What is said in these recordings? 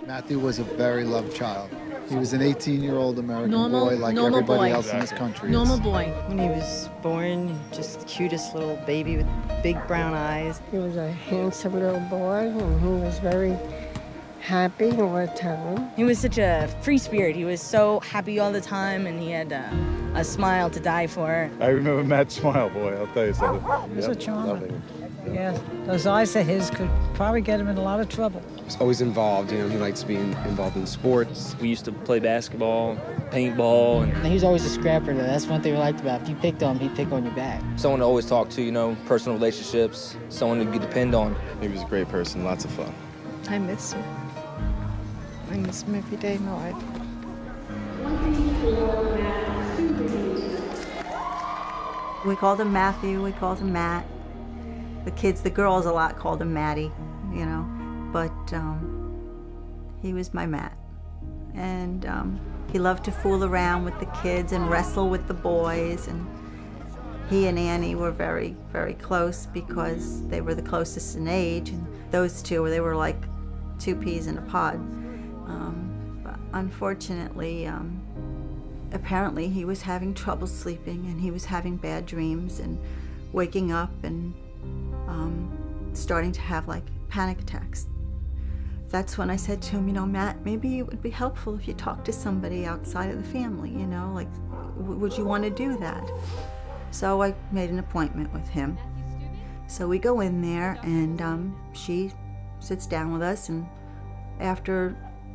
Matthew was a very loved child. He was an 18-year-old American boy like normal everybody boy. else in this country. Normal boy. When he was born, just the cutest little baby with big brown eyes. He was a handsome little boy, and he was very happy all the time. He was such a free spirit. He was so happy all the time, and he had a smile to die for. I remember Matt's smile, boy, I'll tell you something. He was a charmer. Yeah, those eyes of his could probably get him in a lot of trouble. He was always involved, you know, he likes being involved in sports. We used to play basketball, paintball. And he was always a scrapper, though. That's one thing we liked about him. If you picked on him, he'd pick on your back. Someone to always talk to, you know, personal relationships, someone to depend on. He was a great person, lots of fun. I miss him. I miss him every day, no, We called him Matthew, we called him Matt. The kids, the girls a lot called him Matty, you know, but he was my Matt. And he loved to fool around with the kids and wrestle with the boys, and he and Annie were very, very close because they were the closest in age, and those two, they were like two peas in a pod. But unfortunately, apparently he was having trouble sleeping, and he was having bad dreams and waking up and starting to have like panic attacks. That's when I said to him, you know, Matt, maybe it would be helpful if you talked to somebody outside of the family, you know, like, would you want to do that? So I made an appointment with him. So we go in there, and she sits down with us, and after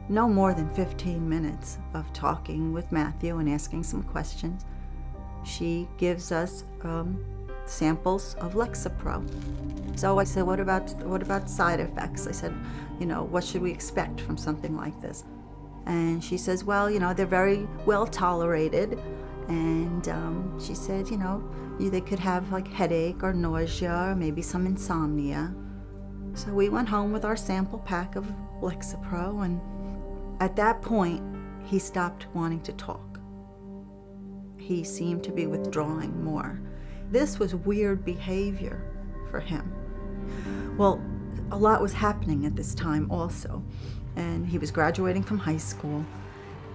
no more than 15 minutes of talking with Matthew and asking some questions, she gives us samples of Lexapro. So I said, what about side effects? I said, you know, what should we expect from something like this? And she says, well, you know, they're very well tolerated. And she said, you know, they could have like headache or nausea or maybe some insomnia. So we went home with our sample pack of Lexapro, and at that point, he stopped wanting to talk. He seemed to be withdrawing more. This was weird behavior for him. Well, a lot was happening at this time also, and he was graduating from high school.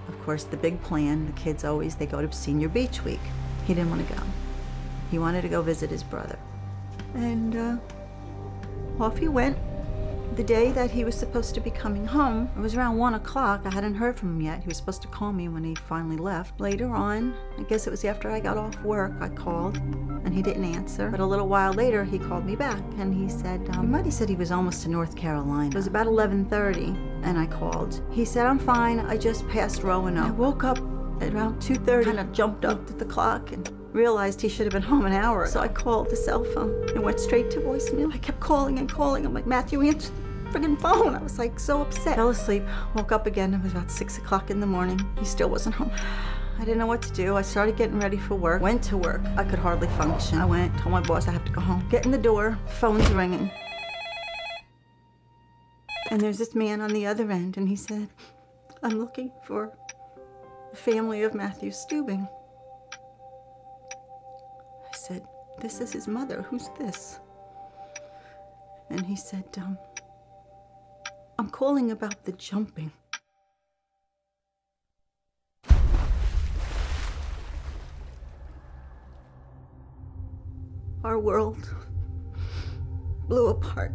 Of course, the big plan, the kids always, they go to senior beach week. He didn't want to go. He wanted to go visit his brother. And off he went. The day that he was supposed to be coming home, it was around 1 o'clock. I hadn't heard from him yet. He was supposed to call me when he finally left. Later on, I guess it was after I got off work, I called, and he didn't answer. But a little while later, he called me back, and he said, he might have said he was almost to North Carolina. It was about 11:30, and I called. He said, I'm fine, I just passed Roanoke. I woke up at around 2:30, kind of jumped up at the clock, and realized he should have been home an hour ago. So I called the cell phone. It went straight to voicemail. I kept calling and calling. I'm like, Matthew, answer the friggin' phone. I was like so upset. Fell asleep, woke up again. It was about 6 o'clock in the morning. He still wasn't home. I didn't know what to do. I started getting ready for work. Went to work. I could hardly function. I went, told my boss I have to go home. Get in the door, phone's ringing. And there's this man on the other end, and he said, I'm looking for the family of Matthew Stubing. I said, this is his mother. Who's this? And he said, I'm calling about the jumping. Our world blew apart.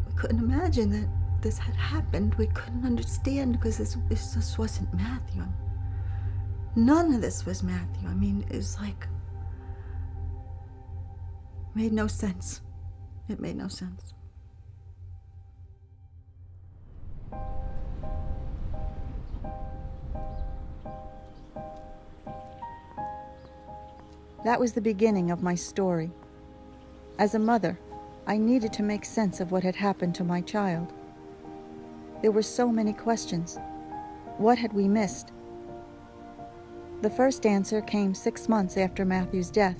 We couldn't imagine that this had happened. We couldn't understand because this just wasn't Matthew. None of this was Matthew. I mean, it was like, made no sense. It made no sense. That was the beginning of my story. As a mother, I needed to make sense of what had happened to my child. There were so many questions. What had we missed? The first answer came 6 months after Matthew's death,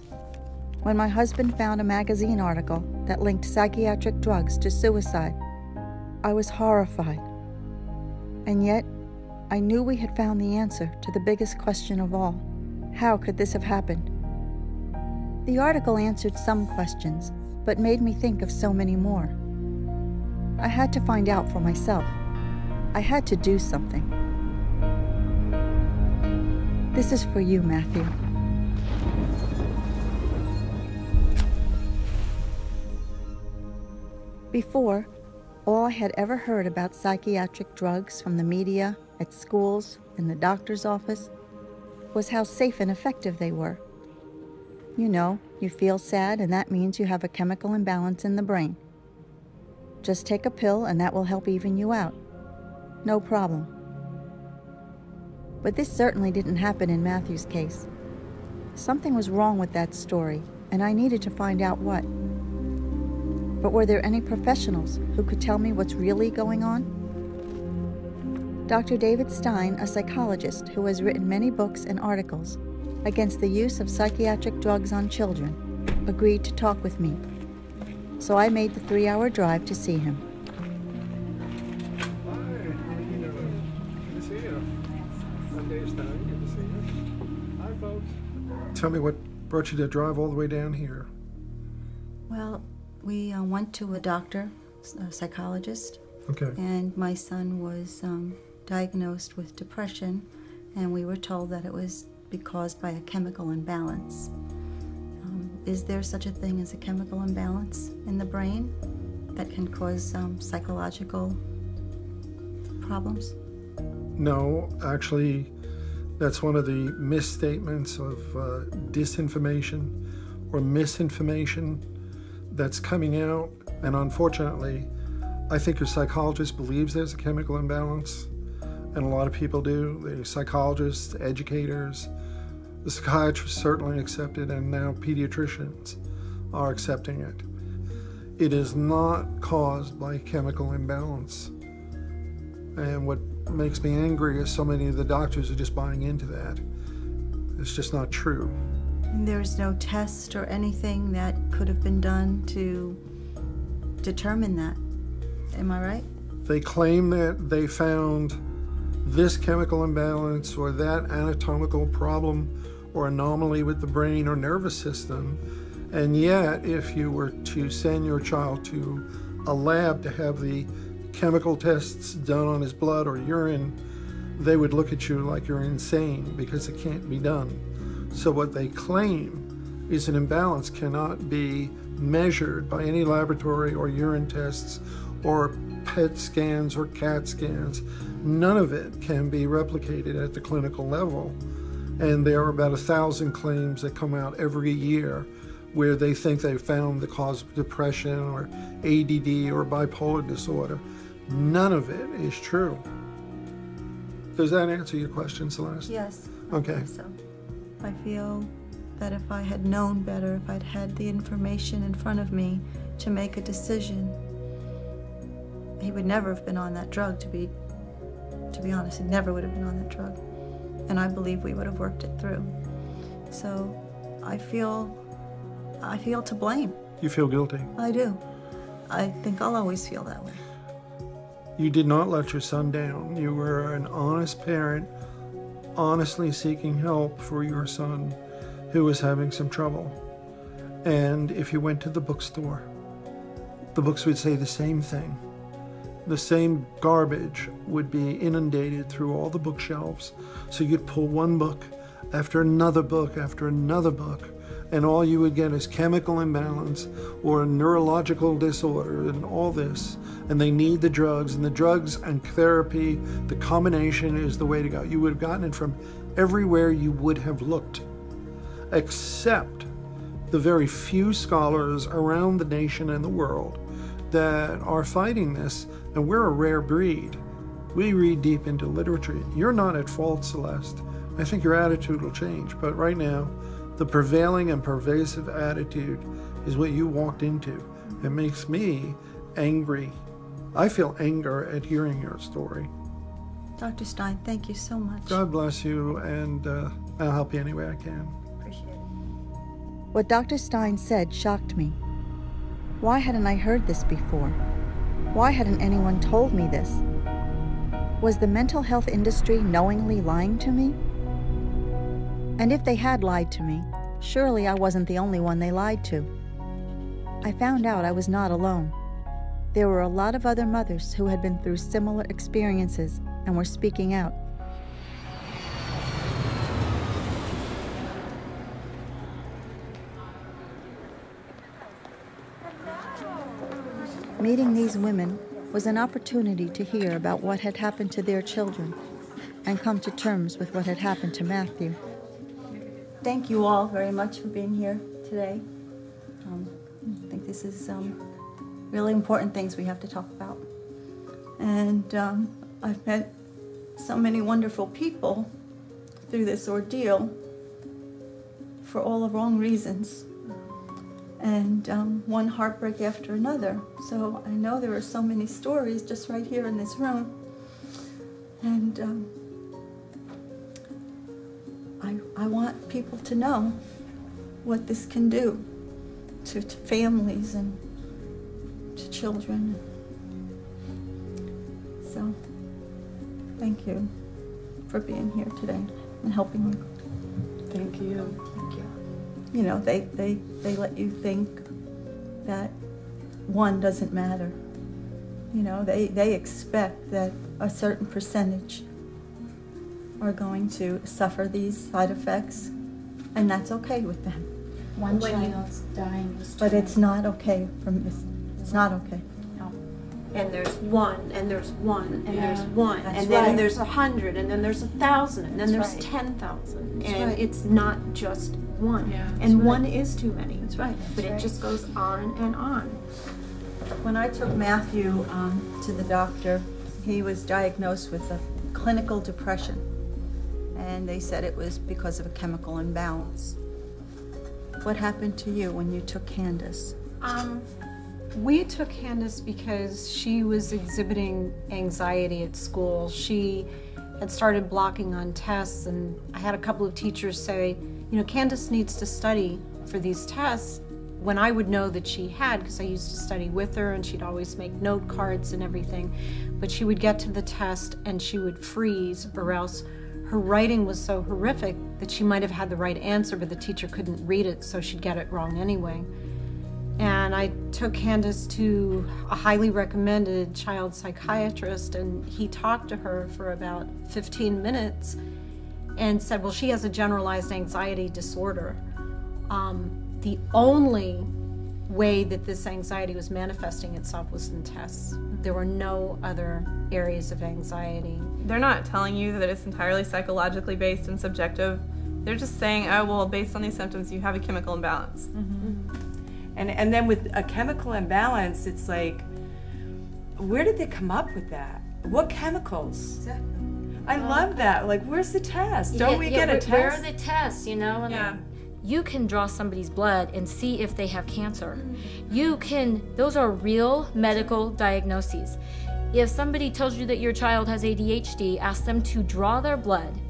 when my husband found a magazine article that linked psychiatric drugs to suicide. I was horrified. And yet, I knew we had found the answer to the biggest question of all. How could this have happened? The article answered some questions, but made me think of so many more. I had to find out for myself. I had to do something. This is for you, Matthew. Before, all I had ever heard about psychiatric drugs from the media, at schools, in the doctor's office, was how safe and effective they were. You know, you feel sad and that means you have a chemical imbalance in the brain. Just take a pill and that will help even you out. No problem. But this certainly didn't happen in Matthew's case. Something was wrong with that story, and I needed to find out what. But were there any professionals who could tell me what's really going on? Dr. David Stein, a psychologist who has written many books and articles against the use of psychiatric drugs on children, agreed to talk with me. So I made the 3-hour drive to see him. Tell me what brought you to drive all the way down here. Well, we went to a doctor, a psychologist. Okay. And my son was diagnosed with depression, and we were told that it was caused by a chemical imbalance. Is there such a thing as a chemical imbalance in the brain that can cause psychological problems? No, actually, that's one of the misstatements of disinformation or misinformation that's coming out. And unfortunately, I think your psychologist believes there's a chemical imbalance, and a lot of people do. The psychologists, educators, the psychiatrists certainly accept it, and now pediatricians are accepting it. It is not caused by chemical imbalance. And what makes me angry is so many of the doctors are just buying into that. It's just not true. There's no test or anything that could have been done to determine that. Am I right? They claim that they found this chemical imbalance or that anatomical problem or anomaly with the brain or nervous system, and yet if you were to send your child to a lab to have the chemical tests done on his blood or urine, they would look at you like you're insane because it can't be done. So what they claim is an imbalance cannot be measured by any laboratory or urine tests or PET scans or CAT scans. None of it can be replicated at the clinical level. And there are about 1,000 claims that come out every year where they think they found the cause of depression or ADD or bipolar disorder. None of it is true. Does that answer your question, Celeste? Yes. Okay. I think so. I feel that if I had known better, if I'd had the information in front of me to make a decision, he would never have been on that drug, to be honest. He never would have been on that drug. And I believe we would have worked it through. So I feel to blame. You feel guilty? I do. I think I'll always feel that way. You did not let your son down. You were an honest parent, honestly seeking help for your son who was having some trouble. And if you went to the bookstore, the books would say the same thing. The same garbage would be inundated through all the bookshelves. So you'd pull one book after another book after another book, and all you would get is chemical imbalance or a neurological disorder and all this. And they need the drugs, and the drugs and therapy, the combination is the way to go. You would have gotten it from everywhere you would have looked, except the very few scholars around the nation and the world that are fighting this. And we're a rare breed. We read deep into literature. You're not at fault, Celeste. I think your attitude will change. But right now, the prevailing and pervasive attitude is what you walked into. It makes me angry. I feel anger at hearing your story. Dr. Stein, thank you so much. God bless you, and I'll help you any way I can. Appreciate it. What Dr. Stein said shocked me. Why hadn't I heard this before? Why hadn't anyone told me this? Was the mental health industry knowingly lying to me? And if they had lied to me, surely I wasn't the only one they lied to. I found out I was not alone. There were a lot of other mothers who had been through similar experiences and were speaking out. Meeting these women was an opportunity to hear about what had happened to their children and come to terms with what had happened to Matthew. Thank you all very much for being here today. I think this is really important things we have to talk about. And I've met so many wonderful people through this ordeal for all the wrong reasons. And one heartbreak after another. So I know there are so many stories just right here in this room. And I want people to know what this can do to families and to children. So thank you for being here today and helping me. Thank you. Thank you. You know, they let you think that one doesn't matter. You know, they expect that a certain percentage are going to suffer these side effects, and that's okay with them. One child's dying is But it's not okay it's not okay. No. And there's one, and there's one, and there's one, That's and then right. there's 100, and then there's 1,000, and then That's there's right. 10,000. That's And right. it's not just one. Yeah, And right. one is too many. That's right. But it just goes on and on. When I took Matthew to the doctor, he was diagnosed with a clinical depression. And they said it was because of a chemical imbalance. What happened to you when you took Candace? We took Candace because she was exhibiting anxiety at school. She had started blocking on tests, and I had a couple of teachers say, you know, Candace needs to study for these tests, when I would know that she had, because I used to study with her and she'd always make note cards and everything. But she would get to the test and she would freeze, or else her writing was so horrific that she might have had the right answer, but the teacher couldn't read it, so she'd get it wrong anyway. And I took Candace to a highly recommended child psychiatrist, and he talked to her for about 15 minutes and said, well, she has a generalized anxiety disorder. The only way that this anxiety was manifesting itself was in tests. There were no other areas of anxiety. They're not telling you that it's entirely psychologically based and subjective. They're just saying, oh, well, based on these symptoms, you have a chemical imbalance. And then with a chemical imbalance, it's like, where did they come up with that? What chemicals? Exactly. I love that. Like, where's the test? Don't we get a test? Where are the tests, you know? Yeah. You can draw somebody's blood and see if they have cancer. You can, those are real medical diagnoses. If somebody tells you that your child has ADHD, ask them to draw their blood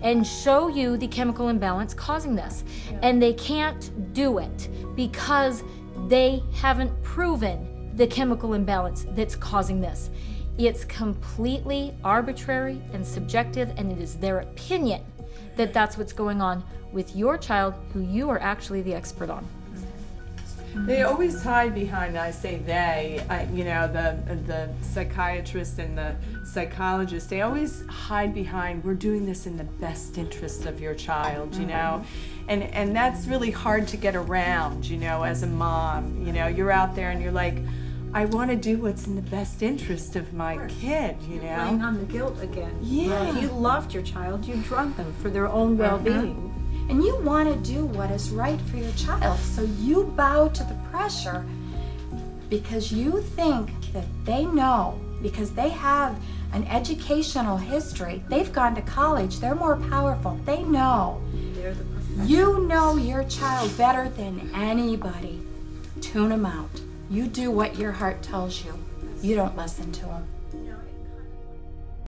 and show you the chemical imbalance causing this. And they can't do it because they haven't proven the chemical imbalance that's causing this. It's completely arbitrary and subjective, and it is their opinion that that's what's going on with your child, who you are actually the expert on. They always hide behind, I say they, you know, the psychiatrist and the psychologist, they always hide behind, we're doing this in the best interests of your child, you know? And that's really hard to get around, you know, as a mom. You know, you're out there and you're like, I want to do what's in the best interest of my kid, you know? Playing on the guilt again. Yeah. If you loved your child, you drug them for their own well-being. And you want to do what is right for your child, so you bow to the pressure because you think that they know, because they have an educational history, they've gone to college, they're more powerful, they know. They're the professionals. You know your child better than anybody. Tune them out. You do what your heart tells you. You don't listen to them.